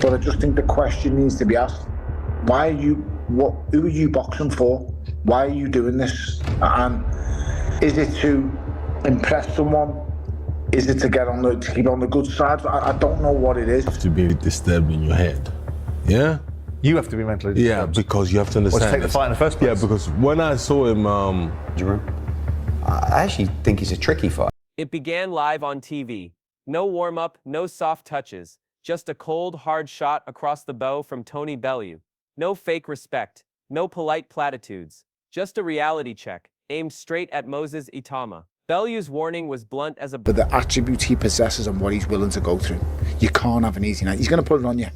But I just think the question needs to be asked: why are you? Who are you boxing for? Why are you doing this? And is it to impress someone? Is it to keep on the good side? I don't know what it is. To be disturbed in your head, yeah. You have to be mentally disturbed. Yeah, because you have to understand. Or to take the fight in the first place. Yeah, because when I saw him, I actually think it's a tricky fight. It began live on TV. No warm-up, no soft touches. Just a cold, hard shot across the bow from Tony Bellew. No fake respect. No polite platitudes. Just a reality check, aimed straight at Moses Itauma. Bellew's warning was blunt as a... But the attributes he possesses and what he's willing to go through. You can't have an easy night. He's going to put it on you.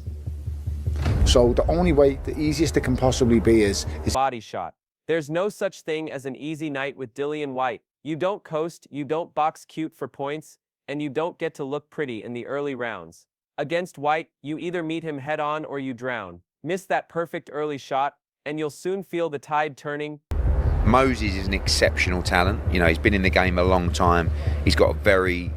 So the only way, the easiest it can possibly be is body shot. There's no such thing as an easy night with Dillian White. You don't coast, you don't box cute for points, and you don't get to look pretty in the early rounds. Against White, you either meet him head-on or you drown. Miss that perfect early shot, and you'll soon feel the tide turning. Moses is an exceptional talent. You know, he's been in the game a long time. He's got a very,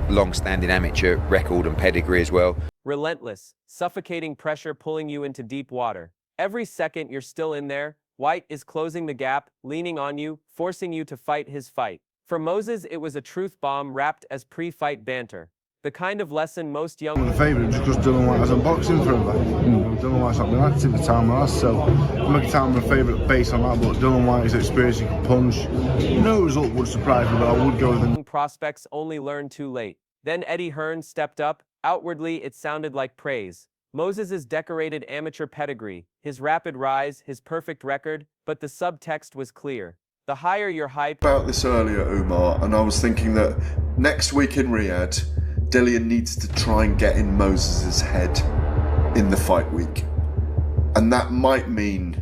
long-standing amateur record and pedigree as well. Relentless, suffocating pressure pulling you into deep water. Every second you're still in there, White is closing the gap, leaning on you, forcing you to fight his fight. For Moses, it was a truth bomb wrapped as pre-fight banter. The kind of lesson most young... I'm the favourite just because Dillian White hasn't boxing forever. Dillian White's not been active at time last, so I'm making time a favourite based on that, but Dillian White is experienced, he can punch. No result would surprise me, but I would go with him. Prospects only learned too late. Then Eddie Hearn stepped up. Outwardly, it sounded like praise. Moses's decorated amateur pedigree, his rapid rise, his perfect record, but the subtext was clear. The higher your hype... About this earlier, Umar, and I was thinking that next week in Riyadh, Dillian needs to try and get in Moses's head in the fight week. And that might mean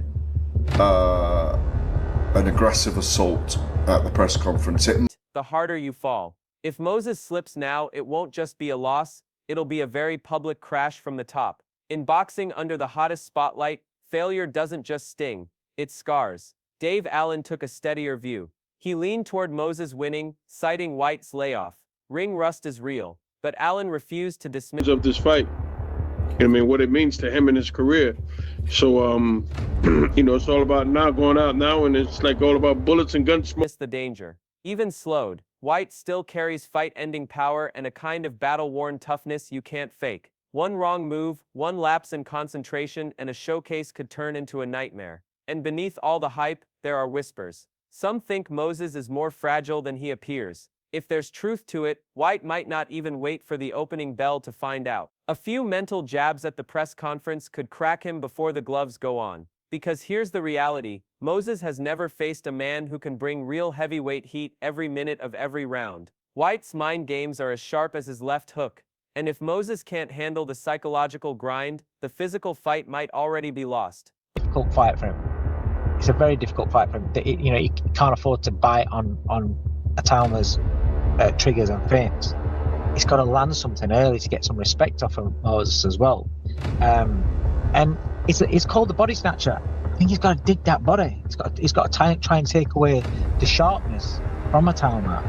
an aggressive assault at the press conference. The harder you fall. If Moses slips now, it won't just be a loss, it'll be a very public crash from the top. In boxing under the hottest spotlight, failure doesn't just sting, it scars. Dave Allen took a steadier view. He leaned toward Moses winning, citing White's layoff. Ring rust is real. But Allen refused to dismiss of this fight. I mean, what it means to him in his career. So, it's all about now going out now, and it's like all about bullets and guns. The danger. Even slowed, White still carries fight-ending power and a kind of battle-worn toughness you can't fake. One wrong move, one lapse in concentration, and a showcase could turn into a nightmare. And beneath all the hype, there are whispers. Some think Moses is more fragile than he appears. If there's truth to it, White might not even wait for the opening bell to find out. A few mental jabs at the press conference could crack him before the gloves go on. Because here's the reality, Moses has never faced a man who can bring real heavyweight heat every minute of every round. White's mind games are as sharp as his left hook. And if Moses can't handle the psychological grind, the physical fight might already be lost. Difficult fight for him. It's a very difficult fight for him. He can't afford to bite on Itauma's triggers and feints. He's got to land something early to get some respect off of Moses as well. And it's called the body snatcher. I think he's got to dig that body. He's got to try and take away the sharpness from Itauma.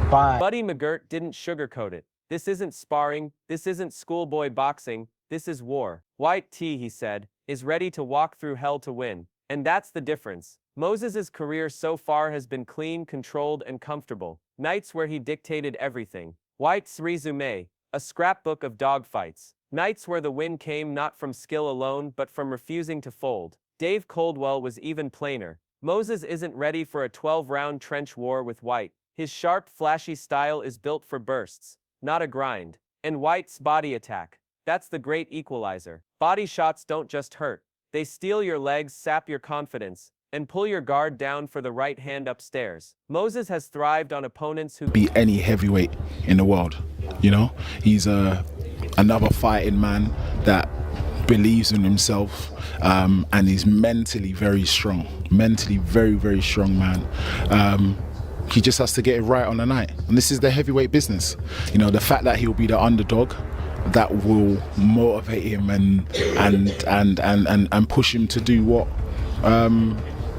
Buddy McGirt didn't sugarcoat it. This isn't sparring. This isn't schoolboy boxing. This is war. White T, he said, is ready to walk through hell to win. And that's the difference. Moses's career so far has been clean, controlled, and comfortable. Nights where he dictated everything. White's resume, a scrapbook of dogfights. Nights where the win came not from skill alone, but from refusing to fold. Dave Coldwell was even plainer. Moses isn't ready for a 12-round trench war with White. His sharp, flashy style is built for bursts, not a grind. And White's body attack. That's the great equalizer. Body shots don't just hurt. They steal your legs, sap your confidence, and pull your guard down for the right hand upstairs. Moses has thrived on opponents who beat any heavyweight in the world. He's another fighting man that believes in himself, and he's mentally very strong. Mentally very, very strong man. He just has to get it right on the night. And this is the heavyweight business. The fact that he'll be the underdog, that will motivate him and push him to do what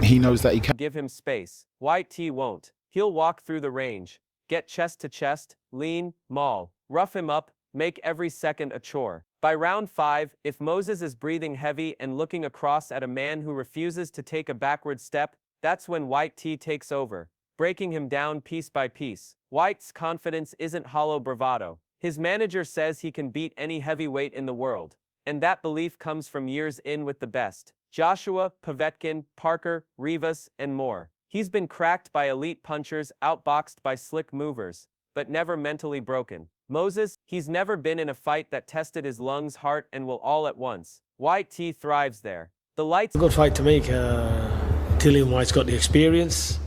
he knows that he can. Give him space. White T won't. He'll walk through the range, get chest to chest, lean, maul, rough him up, make every second a chore. By round 5, if Moses is breathing heavy and looking across at a man who refuses to take a backward step, that's when White T takes over, breaking him down piece by piece. White's confidence isn't hollow bravado. His manager says he can beat any heavyweight in the world, and that belief comes from years in with the best. Joshua, Povetkin, Parker, Rivas, and more. He's been cracked by elite punchers, outboxed by slick movers, but never mentally broken. Moses, he's never been in a fight that tested his lungs, heart, and will all at once. White T thrives there. The lights... A good fight to make. Dillian White's got the experience.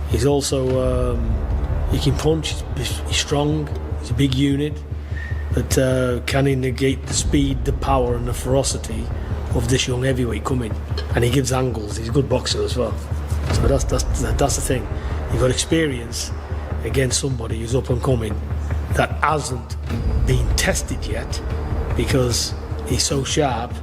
He's also, he can punch, he's strong, he's a big unit. But can he negate the speed, the power and the ferocity of this young heavyweight coming? And he gives angles, he's a good boxer as well. So that's the thing. You've got experience against somebody who's up and coming that hasn't been tested yet because he's so sharp,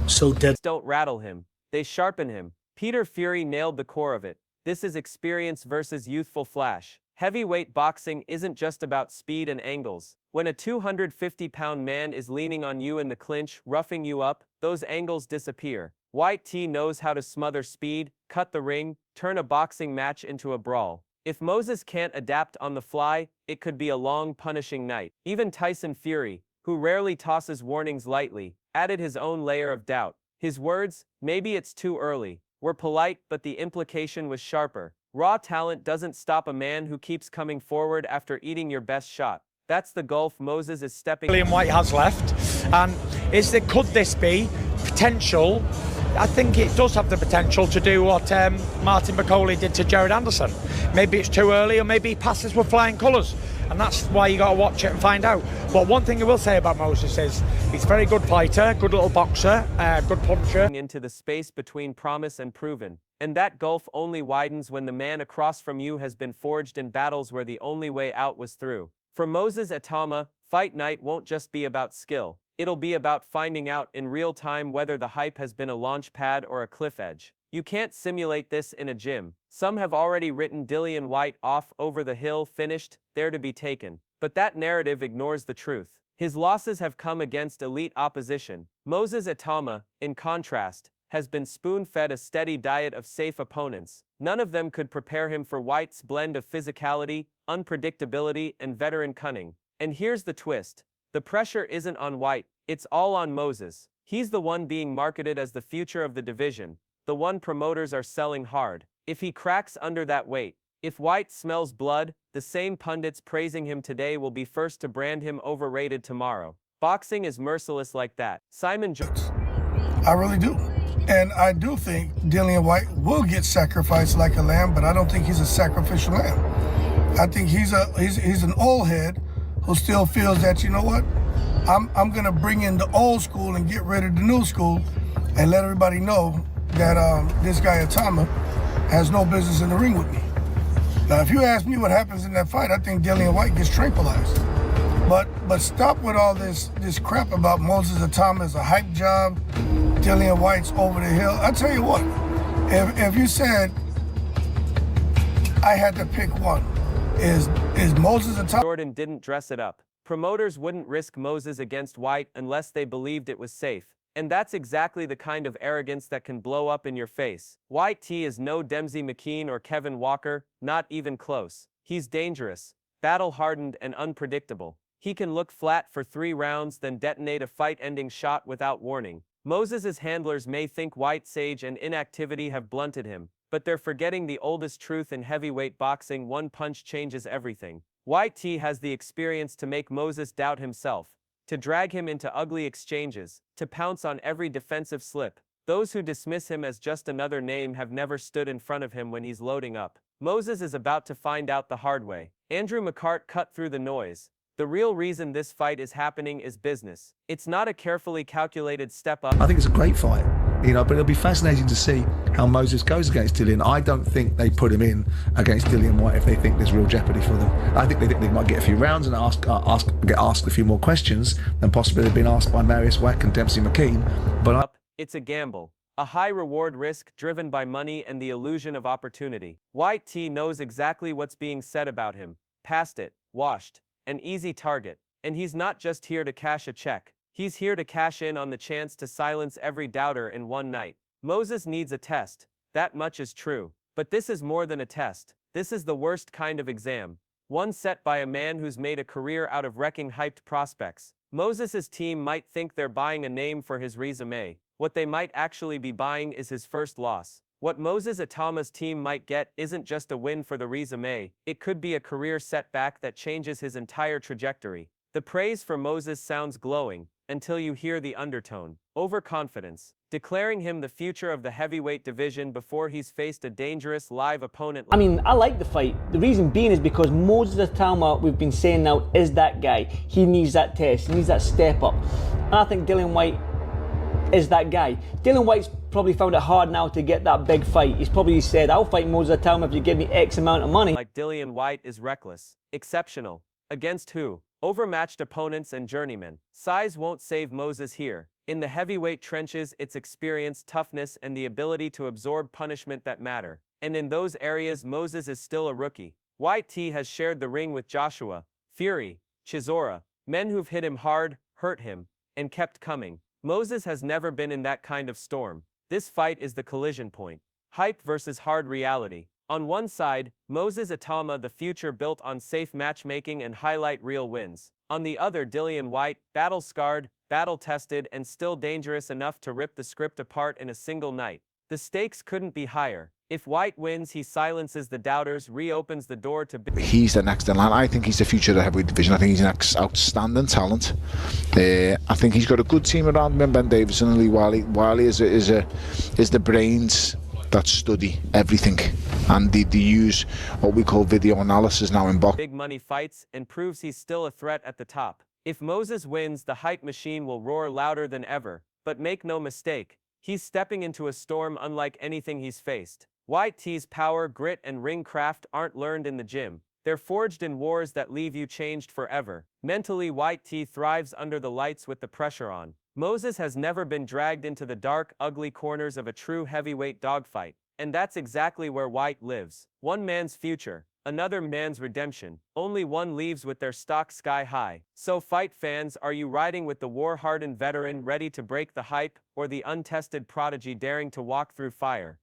so dead. Don't rattle him, they sharpen him. Peter Fury nailed the core of it. This is experience versus youthful flash. Heavyweight boxing isn't just about speed and angles. When a 250-pound man is leaning on you in the clinch, roughing you up, those angles disappear. White T knows how to smother speed, cut the ring, turn a boxing match into a brawl. If Moses can't adapt on the fly, it could be a long, punishing night. Even Tyson Fury, who rarely tosses warnings lightly, added his own layer of doubt. His words, "Maybe it's too early," were polite, but the implication was sharper. Raw talent doesn't stop a man who keeps coming forward after eating your best shot. That's the gulf Moses is stepping. Dillian White has left, and could this be potential? I think it does have the potential to do what Martin McCauley did to Jared Anderson. Maybe it's too early, or maybe he passes with flying colours, and that's why you got to watch it and find out. But one thing I will say about Moses is he's a very good fighter, good little boxer, good puncher. Into the space between promise and proven. And that gulf only widens when the man across from you has been forged in battles where the only way out was through. For Moses Itauma, fight night won't just be about skill. It'll be about finding out in real time whether the hype has been a launch pad or a cliff edge. You can't simulate this in a gym. Some have already written Dillian White off, over the hill, finished, there to be taken. But that narrative ignores the truth. His losses have come against elite opposition. Moses Itauma, in contrast, has been spoon-fed a steady diet of safe opponents. None of them could prepare him for White's blend of physicality, unpredictability, and veteran cunning. And here's the twist. The pressure isn't on White, it's all on Moses. He's the one being marketed as the future of the division, the one promoters are selling hard. If he cracks under that weight, if White smells blood, the same pundits praising him today will be first to brand him overrated tomorrow. Boxing is merciless like that. Simon Jones. I really do. And I do think Dillian White will get sacrificed like a lamb, but I don't think he's a sacrificial lamb. I think he's an old head who still feels that, you know what, I'm gonna bring in the old school and get rid of the new school and let everybody know that this guy Itauma has no business in the ring with me. Now, if you ask me what happens in that fight, I think Dillian White gets tranquilized. But stop with all this crap about Moses Itauma as a hype job. Dillian White's over the hill. I tell you what, if you said I had to pick one, is Moses Itauma. Jordan didn't dress it up. Promoters wouldn't risk Moses against White unless they believed it was safe. And that's exactly the kind of arrogance that can blow up in your face. White T is no Dempsey McKean or Kevin Walker, not even close. He's dangerous, battle-hardened, and unpredictable. He can look flat for 3 rounds, then detonate a fight-ending shot without warning. Moses's handlers may think White's age and inactivity have blunted him, but they're forgetting the oldest truth in heavyweight boxing: one punch changes everything. White T has the experience to make Moses doubt himself, to drag him into ugly exchanges, to pounce on every defensive slip. Those who dismiss him as just another name have never stood in front of him when he's loading up. Moses is about to find out the hard way. Andrew McCart cut through the noise. The real reason this fight is happening is business. It's not a carefully calculated step up. I think it's a great fight, but it'll be fascinating to see how Moses goes against Dillian. I don't think they put him in against Dillian White if they think there's real jeopardy for them. I think they might get a few rounds and get asked a few more questions than possibly they've been asked by Marius Wack and Dempsey McKean. But it's a gamble. A high reward risk driven by money and the illusion of opportunity. White T knows exactly what's being said about him. Past it, washed, an easy target. And he's not just here to cash a check. He's here to cash in on the chance to silence every doubter in one night. Moses needs a test. That much is true. But this is more than a test. This is the worst kind of exam. One set by a man who's made a career out of wrecking hyped prospects. Moses' team might think they're buying a name for his resume. What they might actually be buying is his first loss. What Moses Itauma's team might get isn't just a win for the resume, it could be a career setback that changes his entire trajectory. The praise for Moses sounds glowing, until you hear the undertone. Overconfidence. Declaring him the future of the heavyweight division before he's faced a dangerous live opponent. I mean, I like the fight. The reason being is because Moses Itauma, we've been saying now, is that guy. He needs that test, he needs that step up. And I think Dillian White is that guy. Dillian White's probably found it hard now to get that big fight. He's probably said, I'll fight Moses Itauma if you give me X amount of money. Like Dillian White is reckless, exceptional. Against who? Overmatched opponents and journeymen. Size won't save Moses here. In the heavyweight trenches, it's experience, toughness, and the ability to absorb punishment that matter. And in those areas, Moses is still a rookie. White T has shared the ring with Joshua, Fury, Chisora, men who've hit him hard, hurt him, and kept coming. Moses has never been in that kind of storm. This fight is the collision point. Hype versus hard reality. On one side, Moses Itauma, the future built on safe matchmaking and highlight reel wins. On the other, Dillian White, battle-scarred, battle-tested, and still dangerous enough to rip the script apart in a single night. The stakes couldn't be higher. If White wins, he silences the doubters, reopens the door to... He's the next in line. I think he's the future of the heavyweight division. I think he's an outstanding talent. I think he's got a good team around him, Ben Davison and Lee Wiley. Wiley is the brains that study everything, and they use what we call video analysis now in boxing. Big money fights and proves he's still a threat at the top. If Moses wins, the hype machine will roar louder than ever. But make no mistake, he's stepping into a storm unlike anything he's faced. White T's power, grit, and ring craft aren't learned in the gym. They're forged in wars that leave you changed forever. Mentally, White T thrives under the lights with the pressure on. Moses has never been dragged into the dark, ugly corners of a true heavyweight dogfight. And that's exactly where White lives. One man's future, another man's redemption. Only one leaves with their stock sky high. So fight fans, are you riding with the war-hardened veteran ready to break the hype, or the untested prodigy daring to walk through fire?